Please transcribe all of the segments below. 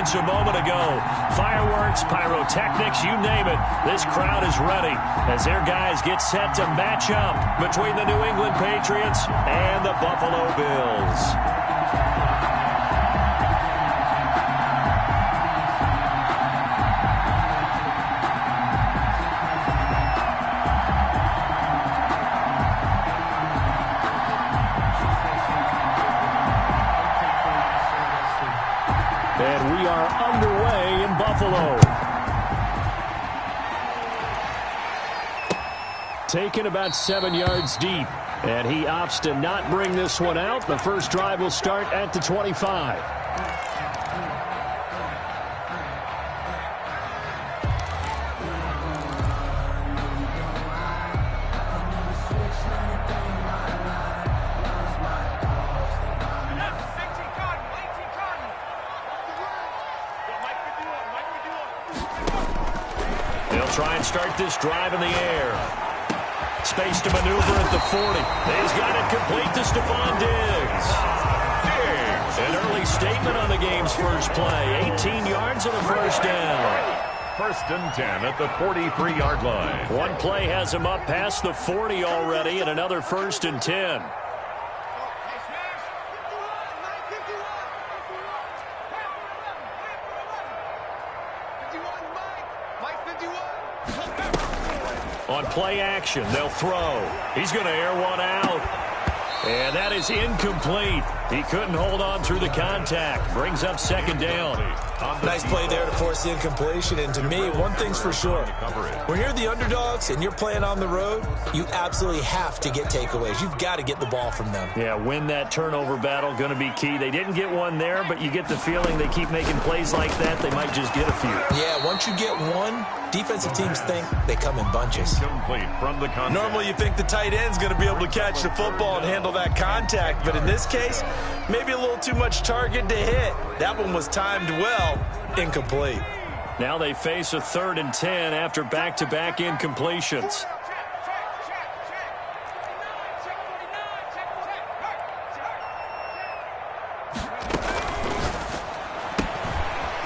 seconds a moment ago. Fireworks, pyrotechnics, you name it. This crowd is ready as their guys get set to match up between the New England Patriots and the Buffalo Bills. And we are underway in Buffalo. Taken about 7 yards deep. And he opts to not bring this one out. The first drive will start at the 25. Try and start this drive in the air. Space to maneuver at the 40. He's got it complete to Stephon Diggs. An early statement on the game's first play. 18 yards and a first down. First and 10 at the 43-yard line. One play has him up past the 40 already, and another first and 10. On play action, they'll throw. He's going to air one out. And that is incomplete. He couldn't hold on through the contact. Brings up second down. Nice play there to force the incompletion. And to me, one thing's for sure. When you're the underdogs and you're playing on the road, you absolutely have to get takeaways. You've got to get the ball from them. Yeah, win that turnover battle, going to be key. They didn't get one there, but you get the feeling they keep making plays like that, they might just get a few. Yeah, once you get one, defensive teams think they come in bunches. Normally you think the tight end's going to be able to catch the football and handle that contact, but in this case, maybe a little too much target to hit. That one was timed well, incomplete. Now they face a 3rd and 10 after back-to-back incompletions.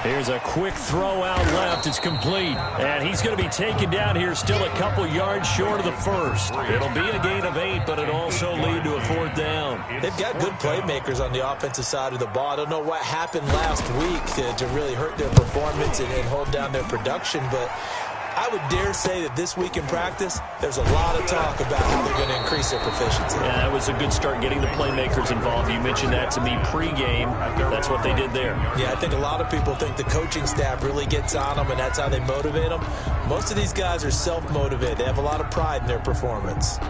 Here's a quick throw out left. It's complete. And he's going to be taken down here still a couple yards short of the first. It'll be a gain of 8, but it'll also lead to a 4th down. They've got good playmakers on the offensive side of the ball. I don't know what happened last week to really hurt their performance and hold down their production, but I would dare say that this week in practice, there's a lot of talk about how they're going to increase their proficiency. Yeah, that was a good start getting the playmakers involved. You mentioned that to me pregame. That's what they did there. Yeah, I think a lot of people think the coaching staff really gets on them, and that's how they motivate them. Most of these guys are self-motivated. They have a lot of pride in their performance.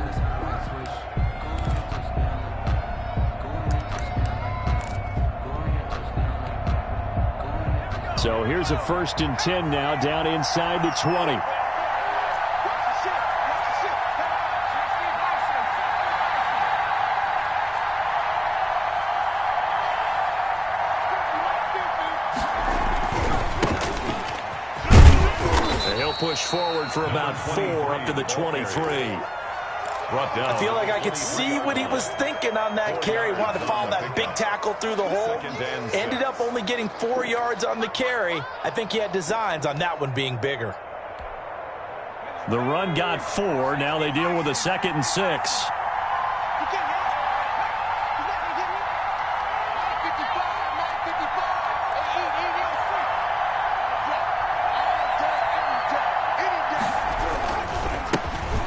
So here's a 1st and 10 now, down inside the 20. And he'll push forward for about 4 up to the 23. I feel like I could see what he was thinking on that carry. Wanted to follow that big tackle through the hole. Ended up only getting 4 yards on the carry. I think he had designs on that one being bigger. The run got 4. Now they deal with a 2nd and 6.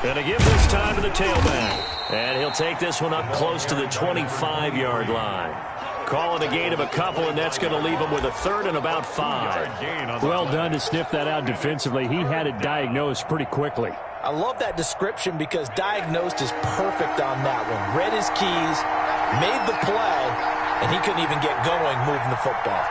Going to give this time to the tailback. And he'll take this one up close to the 25-yard line. Calling a gain of a couple, and that's going to leave him with a 3rd and about 5. Well done to sniff that out defensively. He had it diagnosed pretty quickly. I love that description because diagnosed is perfect on that one. Read his keys, made the play, and he couldn't even get going moving the football.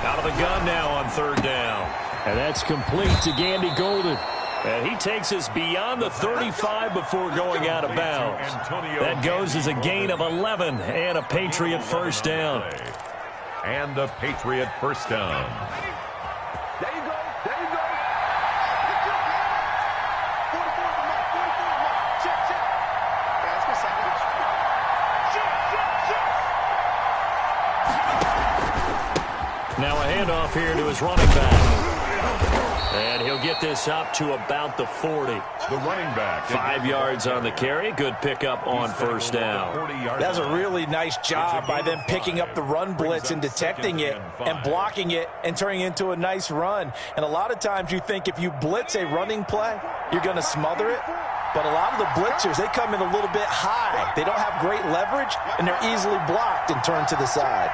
Out of the gun now on 3rd down. And that's complete to Gandy Golden. And he takes us beyond the 35 before going out of bounds. That goes as a gain of 11 and a Patriot first down. And a Patriot first down. There you go. There you go. Check. That's my sandwich. Now a handoff here to his running back. And he'll get this up to about the 40. The running back. 5 yards on the carry. Good pickup on first down. That's a really nice job by them picking up the run blitz and detecting it and blocking it and turning it into a nice run. And a lot of times you think if you blitz a running play, you're going to smother it. But a lot of the blitzers, they come in a little bit high. They don't have great leverage, and they're easily blocked and turned to the side.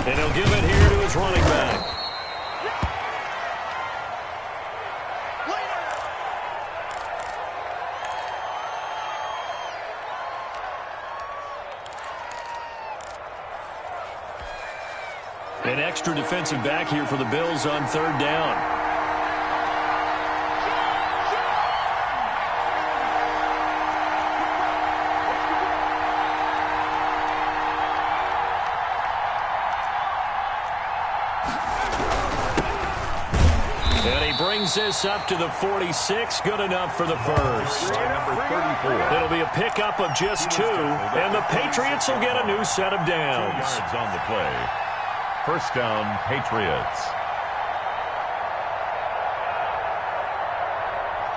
And he'll give it here to his running back. An extra defensive back here for the Bills on third down. Brings this up to the 46. Good enough for the first. Number 34. It'll be a pickup of just 2, and the Patriots will get a new set of downs. 2 yards on the play. First down, Patriots.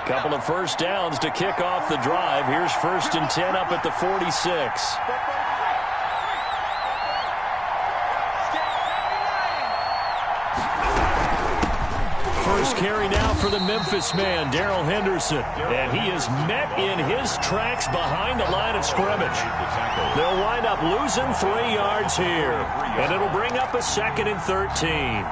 Couple of first downs to kick off the drive. Here's 1st and 10 up at the 46. First carry now for the Memphis man, Darrell Henderson. And he is met in his tracks behind the line of scrimmage. They'll wind up losing 3 yards here. And it'll bring up a 2nd and 13.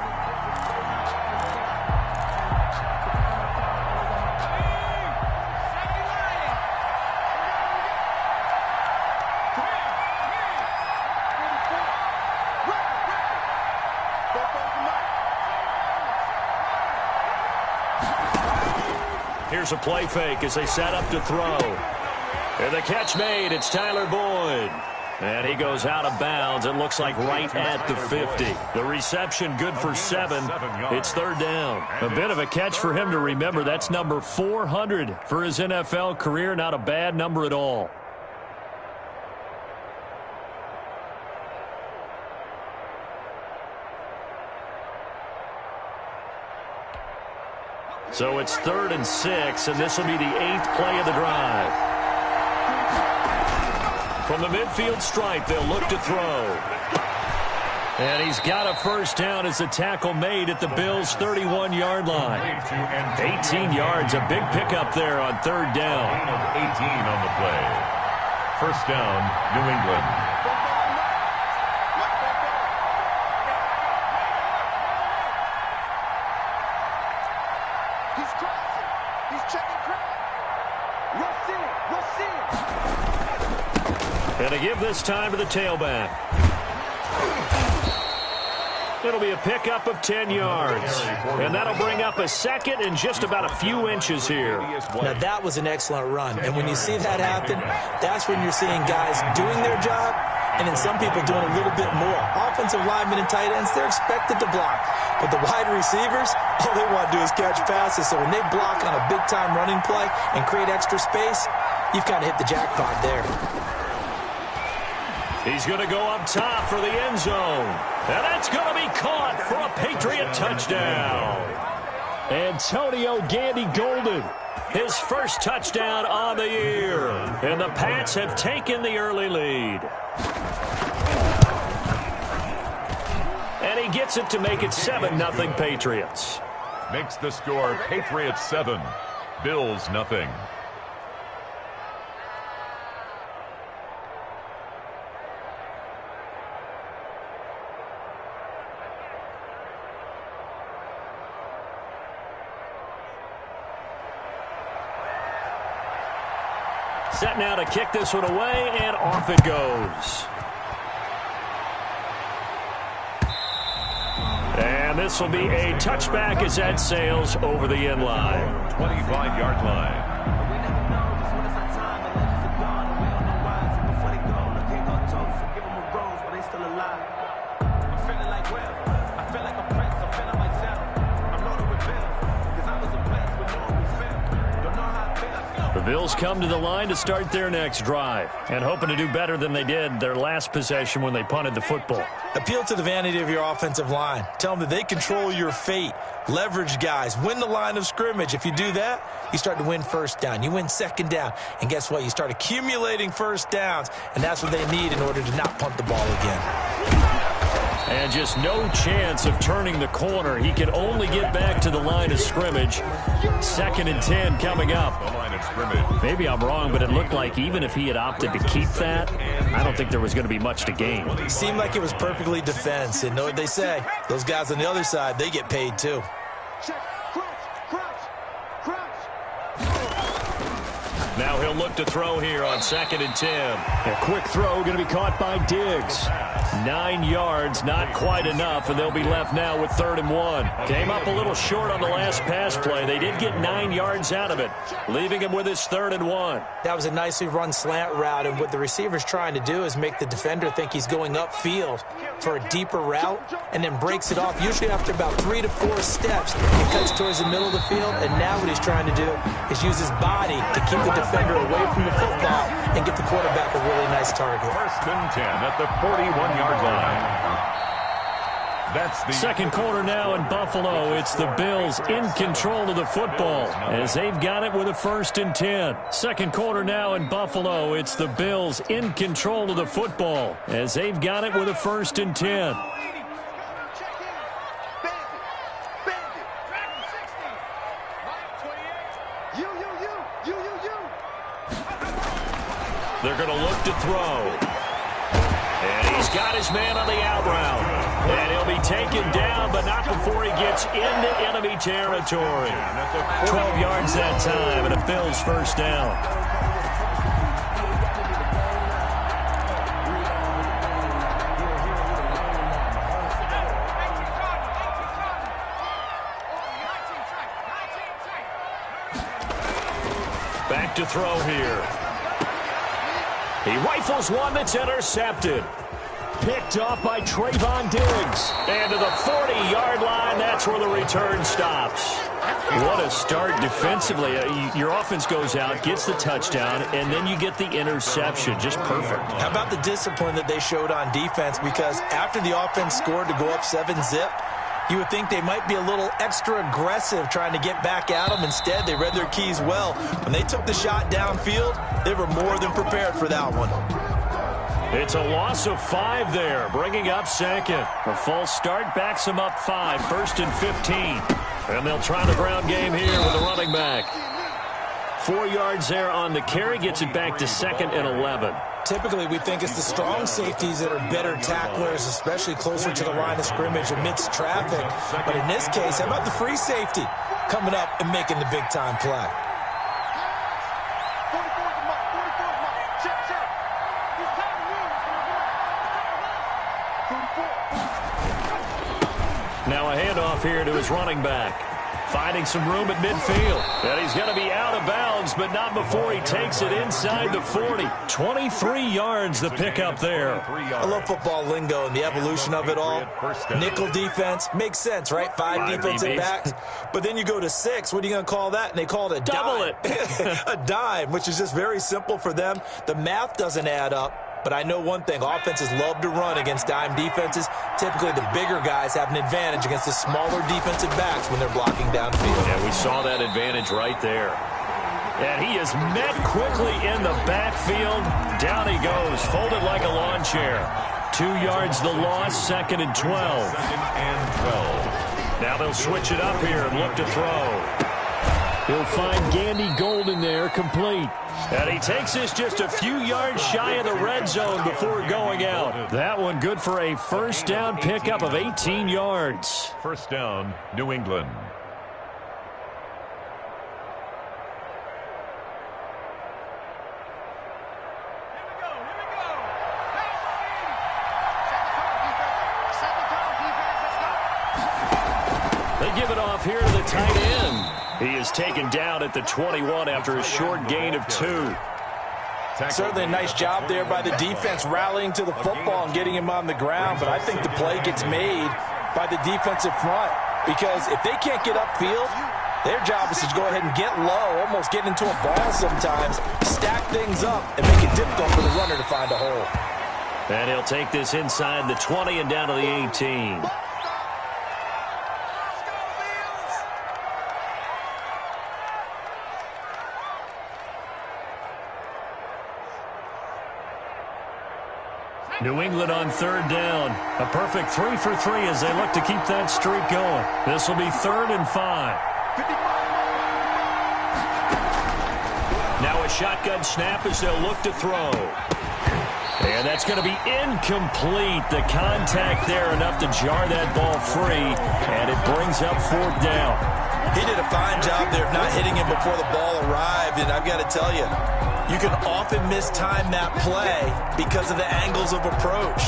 Here's a play fake as they set up to throw. And the catch made. It's Tyler Boyd. And he goes out of bounds. It looks like right at the 50. The reception good for 7. It's third down. A bit of a catch for him to remember. That's number 400 for his NFL career. Not a bad number at all. So it's 3rd and 6, and this will be the 8th play of the drive. From the midfield stripe, they'll look to throw. And he's got a first down as the tackle made at the Bills' 31-yard line. 18 yards, a big pickup there on third down. 18 on the play. First down, New England. And to give this time to the tailback. It'll be a pickup of 10 yards. And that'll bring up a 2nd and just about a few inches here. Now, that was an excellent run. And when you see that happen, that's when you're seeing guys doing their job and then some people doing a little bit more. Offensive linemen and tight ends, they're expected to block. But the wide receivers, all they want to do is catch passes. So when they block on a big-time running play and create extra space, you've kind of hit the jackpot there. He's going to go up top for the end zone. And that's going to be caught for a Patriot touchdown. Antonio Gandy Golden, his first touchdown on the year. And the Pats have taken the early lead. And he gets it to make it 7-0 Patriots. Makes the score Patriots 7, Bills nothing. Set now to kick this one away, and off it goes. And this will be a touchback as that sails over the end line. 25-yard line. The Bills come to the line to start their next drive and hoping to do better than they did their last possession when they punted the football. Appeal to the vanity of your offensive line. Tell them that they control your fate. Leverage guys. Win the line of scrimmage. If you do that, you start to win first down. You win second down. And guess what? You start accumulating first downs, and that's what they need in order to not punt the ball again. And just no chance of turning the corner. He can only get back to the line of scrimmage. 2nd and 10 coming up. Maybe I'm wrong, but it looked like even if he had opted to keep that, I don't think there was going to be much to gain. It seemed like it was perfectly defense. And know what they say? Those guys on the other side, they get paid too. Now he'll look to throw here on 2nd and 10. A quick throw going to be caught by Diggs. 9 yards, not quite enough, and they'll be left now with 3rd and 1. Came up a little short on the last pass play. They did get 9 yards out of it, leaving him with his 3rd and 1. That was a nicely run slant route, and what the receiver's trying to do is make the defender think he's going upfield for a deeper route, and then breaks it off, usually after about 3 to 4 steps. He cuts towards the middle of the field, and now what he's trying to do is use his body to keep the defender away from the football and get the quarterback a really nice target. 1st and 10 at the 41-yard line. That's the second quarter now in Buffalo. It's the Bills in control of the football as they've got it with a 1st and 10. Second quarter now in Buffalo. It's the Bills in control of the football as they've got it with a 1st and 10. They're going to look to throw. And he's got his man on the out route. And he'll be taken down, but not before he gets into enemy territory. 12 yards that time, and a Bills 1st down. Back to throw here. He rifles one that's intercepted. Picked off by Trayvon Diggs. And to the 40-yard line, that's where the return stops. What a start defensively. Your offense goes out, gets the touchdown, and then you get the interception. Just perfect. How about the discipline that they showed on defense? Because after the offense scored to go up 7-zip, you would think they might be a little extra aggressive trying to get back at them. Instead, they read their keys well. When they took the shot downfield, they were more than prepared for that one. It's a loss of 5 there, bringing up 2nd. A false start backs them up 5, 1st and 15. And they'll try the ground game here with a running back. 4 yards there on the carry, gets it back to 2nd and 11. Typically, we think it's the strong safeties that are better tacklers, especially closer to the line of scrimmage amidst traffic. But in this case, how about the free safety coming up and making the big-time play? Now a handoff here to his running back. Finding some room at midfield. And he's going to be out of bounds, but not before he takes it inside the 40. 23 yards the pickup there. I love football lingo and the evolution of it all. Nickel defense makes sense, right? 5 defensive backs. But then you go to 6. What are you going to call that? And they call it a double dime. A dime, which is just very simple for them. The math doesn't add up. But I know one thing, offenses love to run against dime defenses. Typically, the bigger guys have an advantage against the smaller defensive backs when they're blocking downfield. Yeah, we saw that advantage right there. And he is met quickly in the backfield. Down he goes, folded like a lawn chair. 2 yards the loss, 2nd and 12. Now they'll switch it up here and look to throw. He'll find Gandy Golden there, complete. And he takes this just a few yards shy of the red zone before going out. That one good for a 1st down pickup of 18 yards. 1st down, New England. They give it off here to the tight end. He is taken down at the 21 after a short gain of 2. Certainly a nice job there by the defense rallying to the football and getting him on the ground, but I think the play gets made by the defensive front because if they can't get upfield, Their job is to go ahead and get low, almost get into a ball sometimes, stack things up, and make it difficult for the runner to find a hole. And he'll take this inside the 20 and down to the 18. New England on third down. A perfect 3 for 3 as they look to keep that streak going. This will be 3rd and 5. Now a shotgun snap as they'll look to throw. And that's going to be incomplete. The contact there enough to jar that ball free, and it brings up 4th down. He did a fine job there of not hitting him before the ball arrived, and I've got to tell you, you can often mistime that play because of the angles of approach.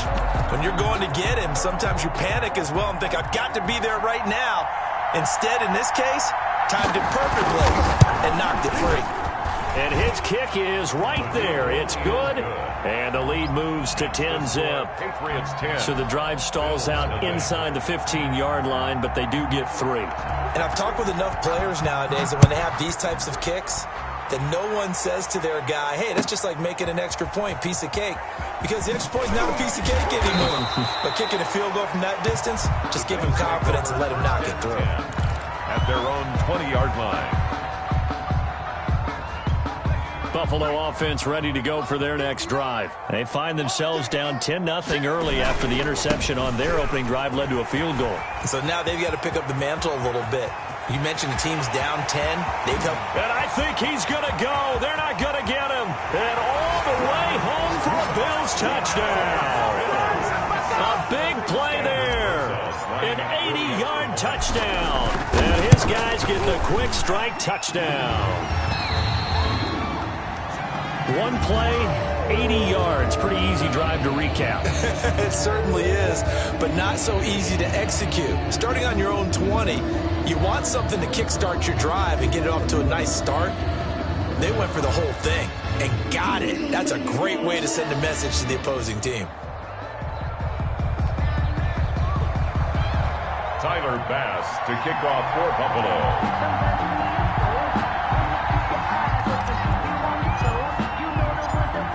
When you're going to get him, sometimes you panic as well and think, I've got to be there right now. Instead, in this case, timed it perfectly and knocked it free. And his kick is right there. It's good. And the lead moves to 10-zip. So the drive stalls out inside the 15-yard line, but they do get 3. And I've talked with enough players nowadays that when they have these types of kicks, that no one says to their guy, hey, that's just like making an extra point, piece of cake. Because the extra point is not a piece of cake anymore. But kicking a field goal from that distance, just give him confidence and let him knock it through. At their own 20-yard line. Buffalo offense ready to go for their next drive. They find themselves down 10-0 early after the interception on their opening drive led to a field goal. So now they've got to pick up the mantle a little bit. You mentioned the team's down 10. They come. And I think he's going to go. They're not going to get him. And all the way home for a Bills touchdown. A big play there. An 80-yard touchdown. And his guys get the quick strike touchdown. One play, 80 yards. Pretty easy drive to recap. It certainly is, but not so easy to execute. Starting on your own 20, you want something to kickstart your drive and get it off to a nice start. They went for the whole thing and got it. That's a great way to send a message to the opposing team. Tyler Bass to kick off for Buffalo.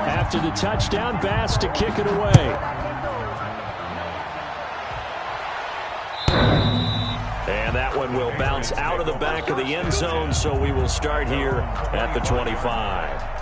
After the touchdown, Bass to kick it away. And that one will bounce out of the back of the end zone, so we will start here at the 25.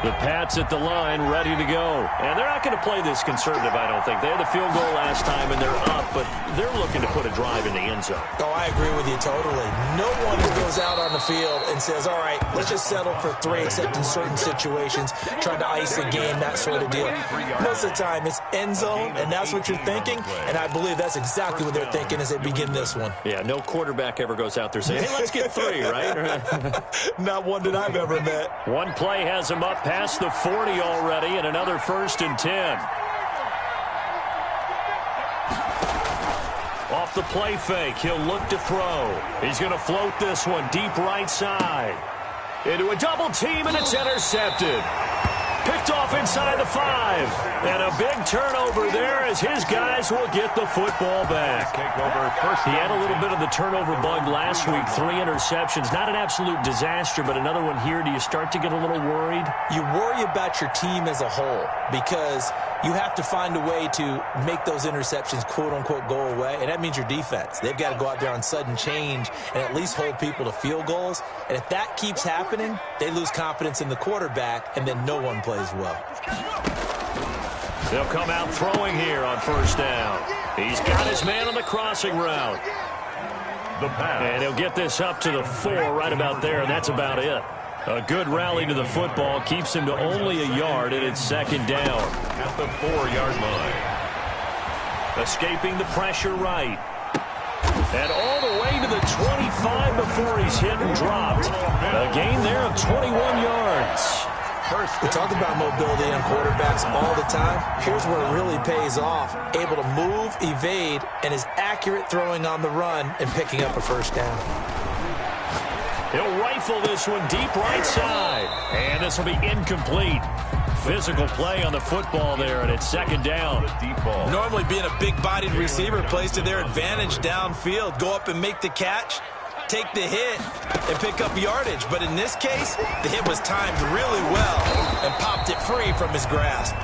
The Pats at the line, ready to go. And they're not going to play this conservative, I don't think. They had the field goal last time, and they're up, but they're looking to put a drive in the end zone. Oh, I agree with you totally. No one goes out on the field and says, all right, let's just settle for 3, except in certain situations, trying to ice a game, that sort of deal. Most of the time, it's end zone, and that's what you're thinking, and I believe that's exactly what they're thinking as they begin this one. Yeah, no quarterback ever goes out there saying, hey, let's get 3, right? Not one that I've ever met. One play has him up past the 40 already, and another 1st and 10. Off the play fake, he'll look to throw. He's going to float this one deep right side. Into a double team, and it's intercepted. Picked off inside the 5. And a big turnover there as his guys will get the football back. He had a little bit of the turnover bug last week. 3 interceptions. Not an absolute disaster, but another one here. Do you start to get a little worried? You worry about your team as a whole because you have to find a way to make those interceptions, quote-unquote, go away, and that means your defense. They've got to go out there on sudden change and at least hold people to field goals. And if that keeps happening, they lose confidence in the quarterback, and then no one plays well. They'll come out throwing here on 1st down. He's got his man on the crossing route. And he'll get this up to the 4 right about there, and that's about it. A good rally to the football keeps him to only a yard, and it's 2nd down. At the 4-yard line. Escaping the pressure right. And all the way to the 25 before he's hit and dropped. A gain there of 21 yards. We talk about mobility on quarterbacks all the time. Here's where it really pays off. Able to move, evade, and is accurate throwing on the run and picking up a first down. He'll rifle this one deep right side. And this will be incomplete. Physical play on the football there, and it's second down. Deep ball. Normally being a big-bodied receiver plays to their advantage downfield. Go up and make the catch, take the hit, and pick up yardage. But in this case, the hit was timed really well and popped it free from his grasp.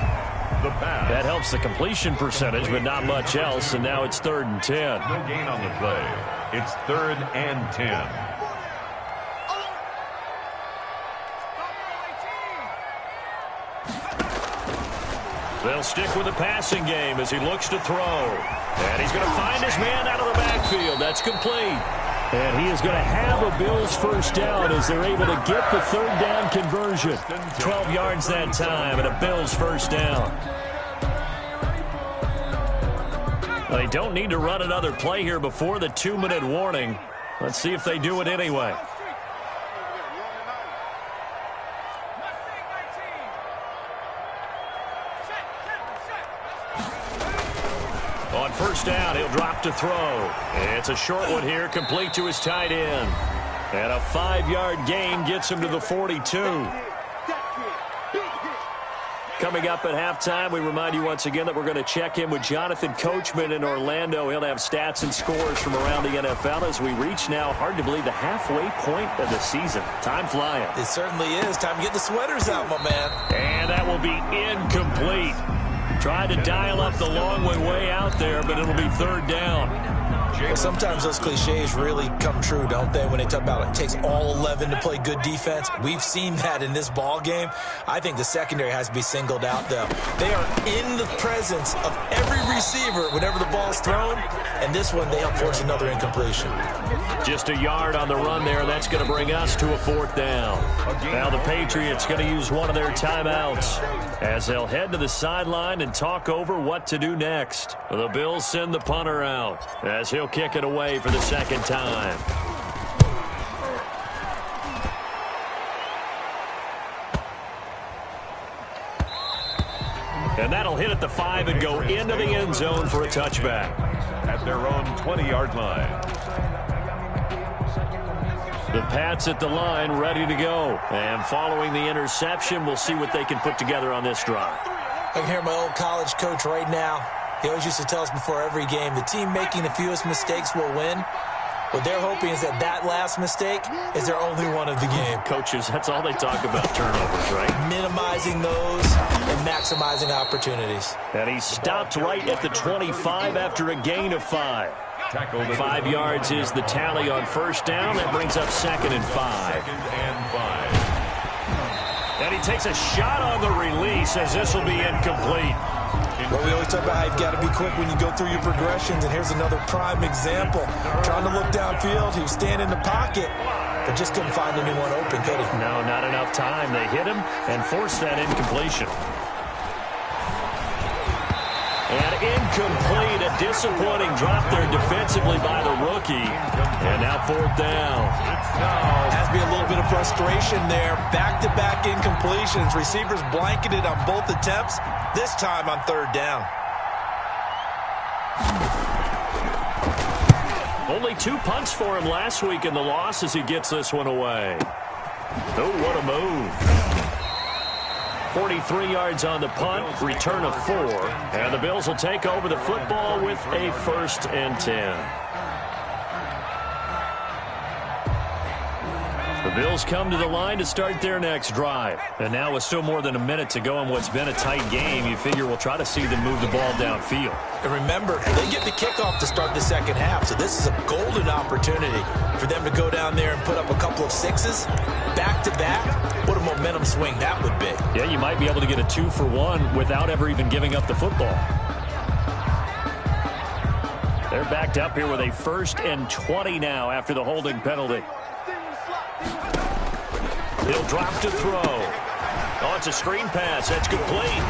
The pass. That helps the completion percentage, but not much else, and now it's 3rd and 10. No gain on the play. It's 3rd and 10. They'll stick with the passing game as he looks to throw. And he's going to find his man out of the backfield. That's complete. And he is going to have a Bills first down as they're able to get the 3rd down conversion. 12 yards that time and a Bills first down. They don't need to run another play here before the 2-minute warning. Let's see if they do it anyway. On first down, he'll drop to throw. It's a short one here, complete to his tight end. And a 5-yard gain gets him to the 42. Coming up at halftime, we remind you once again that we're going to check in with Jonathan Coachman in Orlando. He'll have stats and scores from around the NFL as we reach now, hard to believe, the halfway point of the season. Time flying. It certainly is. Time to get the sweaters out, my man. And that will be incomplete. Tried to dial up the long way out there, but it'll be 3rd down. Well, sometimes those cliches really come true, don't they, when they talk about it takes all 11 to play good defense. We've seen that in this ball game. I think the secondary has to be singled out, though. They are in the presence of every receiver whenever the ball's thrown, and this one, they help force another incompletion. Just a yard on the run there. That's going to bring us to a 4th down. Now the Patriots going to use one of their timeouts as they'll head to the sideline and talk over what to do next. The Bills send the punter out as he'll kick it away for the 2nd time. And that'll hit at the 5 and go into the end zone for a touchback. At their own 20-yard line. The Pats at the line, ready to go. And following the interception, we'll see what they can put together on this drive. I can hear my old college coach right now. He always used to tell us before every game, the team making the fewest mistakes will win. What they're hoping is that that last mistake is their only one of the game. Coaches, that's all they talk about, turnovers, right? Minimizing those and maximizing opportunities. And he stopped right at the 25 after a gain of 5. 5 yards is the tally on first down. That brings up 2nd and 5. 2nd and 5. And he takes a shot on the release as this will be incomplete. Well, we always talk about how you've got to be quick when you go through your progressions, and here's another prime example. Trying to look downfield, he was standing in the pocket, but just couldn't find anyone open, could he? No, not enough time. They hit him and forced that incompletion. And incomplete, a disappointing drop there defensively by the rookie. And now 4th down. Has to be a little bit of frustration there. Back-to-back incompletions. Receivers blanketed on both attempts, this time on 3rd down. Only 2 punts for him last week in the loss as he gets this one away. Oh, what a move. 43 yards on the punt, return of 4. And the Bills will take over the football with a 1st and 10. The Bills come to the line to start their next drive. And now with still more than a minute to go in what's been a tight game, you figure we'll try to see them move the ball downfield. And remember, they get the kickoff to start the 2nd half, so this is a golden opportunity for them to go down there and put up a couple of 6s back-to-back. What a momentum swing that would be. Yeah, you might be able to get a 2-for-1 without ever even giving up the football. They're backed up here with a 1st and 20 now after the holding penalty. He'll drop to throw. Oh, it's a screen pass. That's complete.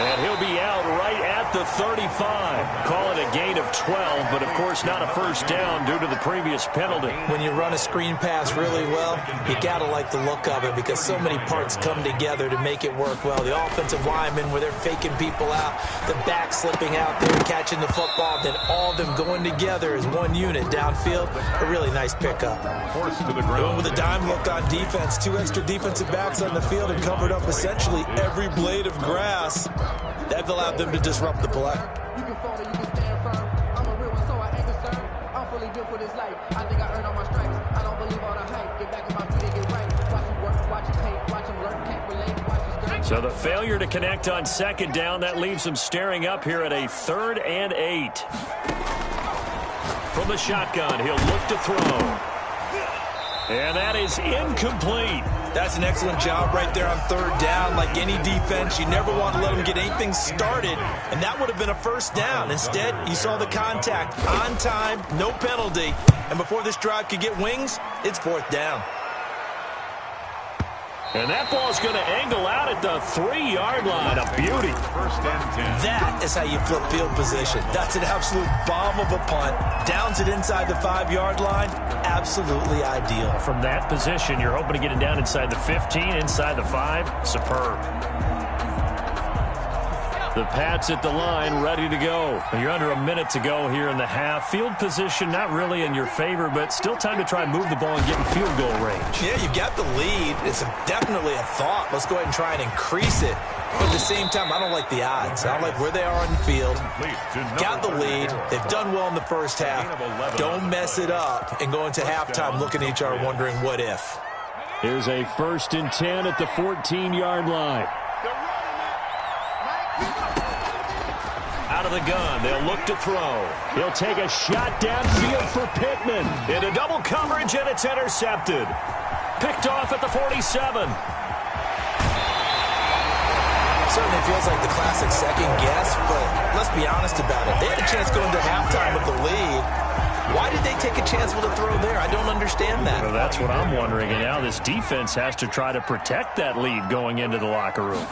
And he'll be out right at the 35. Call it a gain of 12, but of course not a first down due to the previous penalty. When you run a screen pass really well, you got to like the look of it because so many parts come together to make it work well. The offensive linemen where they're faking people out, the back slipping out there, catching the football, then all of them going together as one unit downfield. A really nice pickup. Forced to the ground. Going with a dime look on defense, 2 extra defensive backs on the field and covered up essentially every blade of grass. That allowed them to disrupt the play. You can fall or you can stand firm. I'm a real one, so I ain't concerned. I'm fully built for this life. I think I earned all my stripes. I don't believe all the hype. Get back on my feet and get right. Watch them work, watch them hate, watch them learn, can't relate, watch them skirt. So the failure to connect on second down, that leaves them staring up here at a 3rd and 8. From the shotgun, he'll look to throw. And that is incomplete. That's an excellent job right there on 3rd down. Like any defense, you never want to let them get anything started, and that would have been a first down. Instead, you saw the contact on time, no penalty, and before this drive could get wings, it's 4th down. And that ball's going to angle out at the 3-yard line. A beauty. 1st and 10. That is how you flip field position. That's an absolute bomb of a punt. Downs it inside the 5-yard line. Absolutely ideal. From that position, you're hoping to get it down inside the 15, inside the 5. Superb. The Pats at the line, ready to go. You're under a minute to go here in the half. Field position not really in your favor, but still time to try and move the ball and get in field goal range. Yeah, you've got the lead. It's definitely a thought. Let's go ahead and try and increase it. But at the same time, I don't like the odds. I don't like where they are on the field. Got the lead. They've done well in the first half. Don't mess it up and go into halftime looking at each other wondering what if. Here's a 1st and 10 at the 14-yard line. Out of the gun, they'll look to throw. He'll take a shot downfield for Pittman. Into double coverage, and it's intercepted. Picked off at the 47. Certainly feels like the classic second guess, but let's be honest about it. They had a chance going to halftime with the lead. Why did they take a chance with a throw there? I don't understand that. Well, that's what I'm wondering, and now this defense has to try to protect that lead going into the locker room.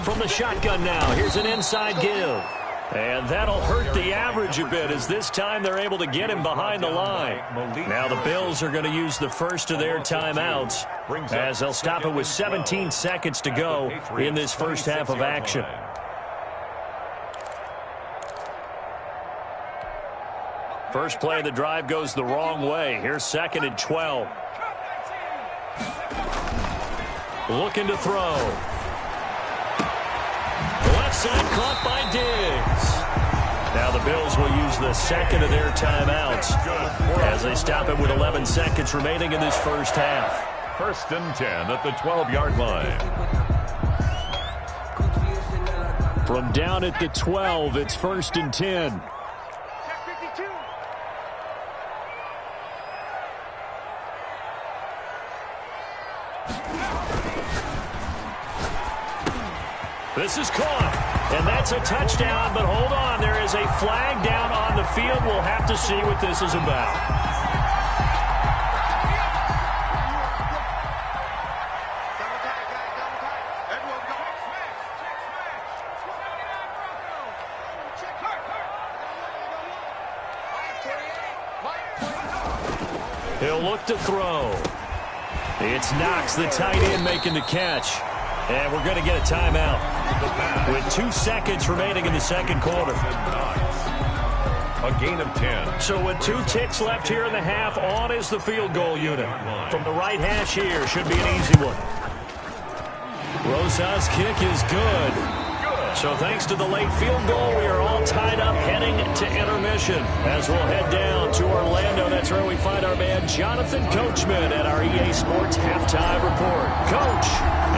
From the shotgun now, here's an inside give. And that'll hurt the average a bit as this time they're able to get him behind the line. Now the Bills are going to use the first of their timeouts as they'll stop it with 17 seconds to go in this first half of action. First play of the drive goes the wrong way. Here's 2nd and 12. Looking to throw. Left side caught by Diggs. Now the Bills will use the second of their timeouts as they stop it with 11 seconds remaining in this first half. 1st and 10 at the 12-yard line. From down at the 12, it's 1st and 10. This is caught, and that's a touchdown, but hold on, there is a flag down on the field. We'll have to see what this is about. He'll look to throw. It's Knox, the tight end, making the catch. And we're going to get a timeout with 2 seconds remaining in the second quarter. A gain of 10. So with 2 ticks left here in the half, on is the field goal unit. From the right hash here, should be an easy one. Rosa's kick is good. So thanks to the late field goal, we are all tied up heading to intermission. As we'll head down to Orlando, that's where we find our man Jonathan Coachman at our EA Sports Halftime Report. Coach,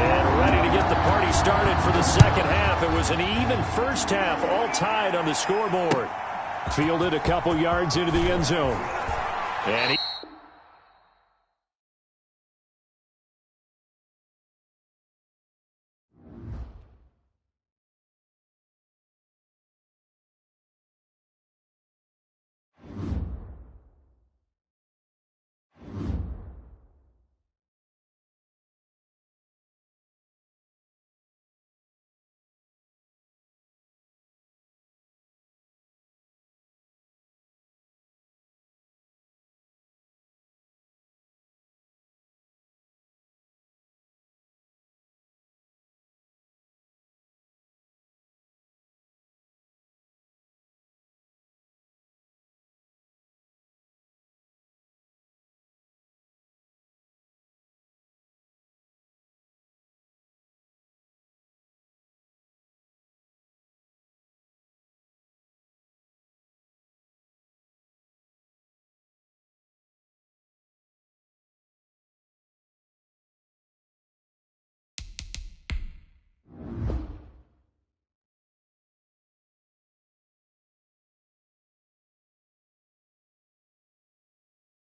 and ready to get the party started for the second half. It was an even first half, all tied on the scoreboard. Fielded a couple yards into the end zone. And